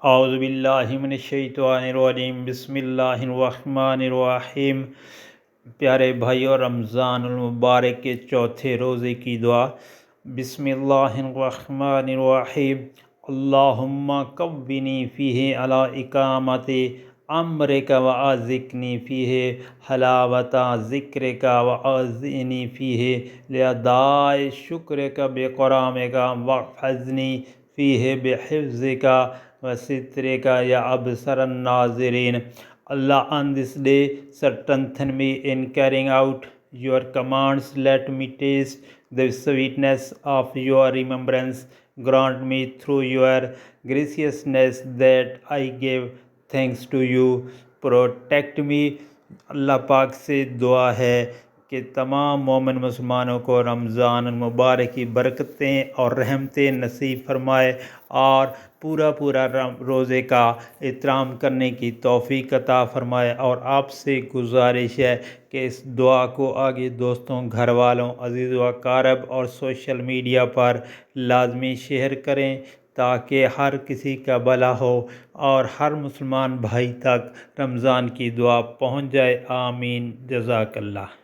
اعوذ باللہ من الشیطان الرجیم، بسم اللہ الرحمن الرحیم۔ پیارے بھائیو، رمضان المبارک کے چوتھے روزے کی دعا۔ بسم اللہ الرحمن الرحیم۔ اللہم قوّنی فیہ علی اقامت امرک واذقنی فیہ حلاوت ذکرک واعزنی فیہ لاداء شکرک بکرامک واحفظنی فیہ بحفظک وسترک یا ابصر الناظرین۔ Allah, on this day, strengthen me in carrying out your commands. Let me taste the sweetness of your remembrance. Grant me through your graciousness that I give thanks to you. Protect me. اللہ پاک سے دعا ہے کہ تمام مومن مسلمانوں کو رمضان المبارک کی برکتیں اور رحمتیں نصیب فرمائے اور پورا روزے کا احترام کرنے کی توفیق عطا فرمائے۔ اور آپ سے گزارش ہے کہ اس دعا کو آگے دوستوں، گھر والوں، عزیز و اقارب اور سوشل میڈیا پر لازمی شیئر کریں تاکہ ہر کسی کا بھلا ہو اور ہر مسلمان بھائی تک رمضان کی دعا پہنچ جائے۔ آمین۔ جزاک اللہ۔